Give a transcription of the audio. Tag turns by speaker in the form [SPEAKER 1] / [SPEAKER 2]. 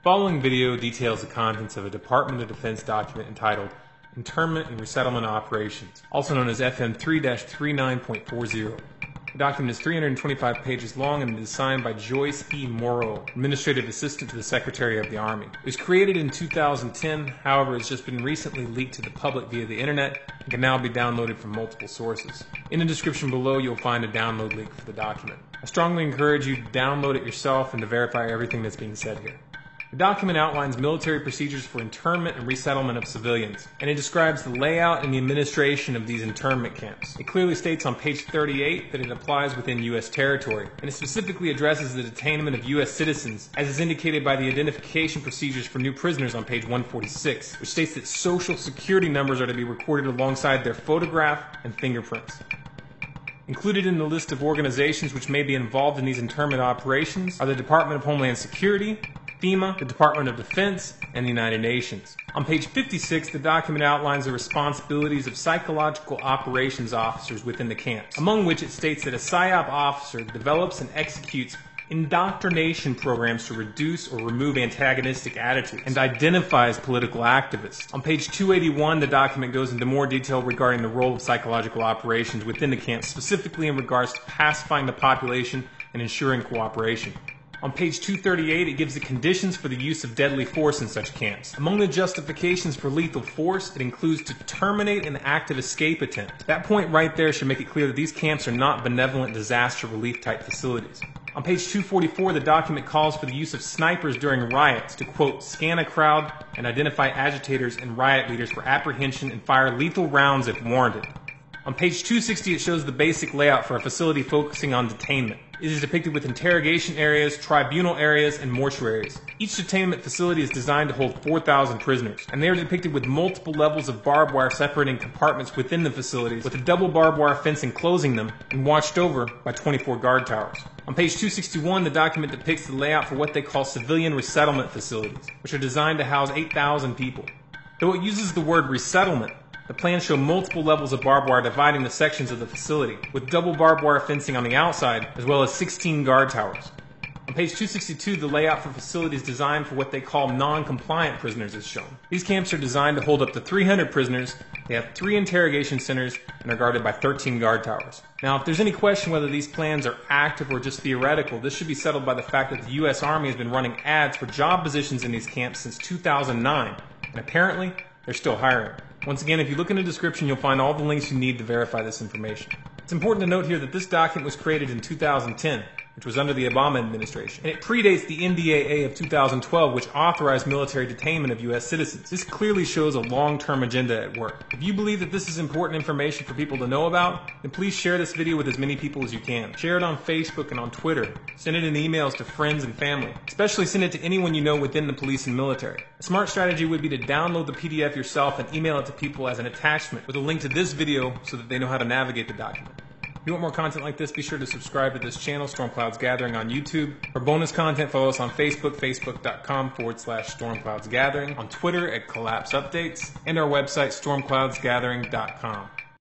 [SPEAKER 1] Following video details the contents of a Department of Defense document entitled Internment and Resettlement Operations, also known as FM 3-39.40. The document is 325 pages long and is signed by Joyce E. Morrow, Administrative Assistant to the Secretary of the Army. It was created in 2010, however, it's just been recently leaked to the public via the internet and can now be downloaded from multiple sources. In the description below, you'll find a download link for the document. I strongly encourage you to download it yourself and to verify everything that's being said here. The document outlines military procedures for internment and resettlement of civilians, and it describes the layout and the administration of these internment camps. It clearly states on page 38 that it applies within U.S. territory, and it specifically addresses the detainment of U.S. citizens, as is indicated by the identification procedures for new prisoners on page 146, which states that social security numbers are to be recorded alongside their photograph and fingerprints. Included in the list of organizations which may be involved in these internment operations are the Department of Homeland Security, FEMA, the Department of Defense, and the United Nations. On page 56, the document outlines the responsibilities of psychological operations officers within the camps, among which it states that a PSYOP officer develops and executes indoctrination programs to reduce or remove antagonistic attitudes and identifies political activists. On page 281, the document goes into more detail regarding the role of psychological operations within the camps, specifically in regards to pacifying the population and ensuring cooperation. On page 238, it gives the conditions for the use of deadly force in such camps. Among the justifications for lethal force, it includes to terminate an active escape attempt. That point right there should make it clear that these camps are not benevolent disaster relief type facilities. On page 244, the document calls for the use of snipers during riots to, quote, scan a crowd and identify agitators and riot leaders for apprehension and fire lethal rounds if warranted. On page 260, it shows the basic layout for a facility focusing on detainment. It is depicted with interrogation areas, tribunal areas, and mortuaries. Each detainment facility is designed to hold 4,000 prisoners, and they are depicted with multiple levels of barbed wire separating compartments within the facilities, with a double barbed wire fence enclosing them, and watched over by 24 guard towers. On page 261, the document depicts the layout for what they call civilian resettlement facilities, which are designed to house 8,000 people. Though it uses the word resettlement, the plans show multiple levels of barbed wire dividing the sections of the facility, with double barbed wire fencing on the outside, as well as 16 guard towers. On page 262, the layout for facilities designed for what they call non-compliant prisoners is shown. These camps are designed to hold up to 300 prisoners, they have 3 interrogation centers, and are guarded by 13 guard towers. Now, if there's any question whether these plans are active or just theoretical, this should be settled by the fact that the U.S. Army has been running ads for job positions in these camps since 2009, and apparently, they're still hiring. Once again, if you look in the description, you'll find all the links you need to verify this information. It's important to note here that this document was created in 2010, which was under the Obama administration, and it predates the NDAA of 2012, which authorized military detainment of U.S. citizens. This clearly shows a long-term agenda at work. If you believe that this is important information for people to know about, then please share this video with as many people as you can. Share it on Facebook and on Twitter. Send it in emails to friends and family. Especially send it to anyone you know within the police and military. A smart strategy would be to download the PDF yourself and email it to people as an attachment with a link to this video so that they know how to navigate the document. If you want more content like this, be sure to subscribe to this channel, Storm Clouds Gathering on YouTube. For bonus content, follow us on Facebook, facebook.com/Storm Clouds Gathering, on Twitter at Collapse Updates, and our website, stormcloudsgathering.com.